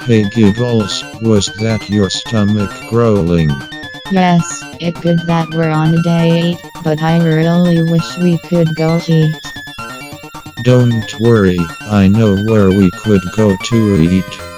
Hey Giggles, was that your stomach growling? Yes, it good that we're on a date, but I really wish we could go eat. Don't worry, I know where we could go to eat.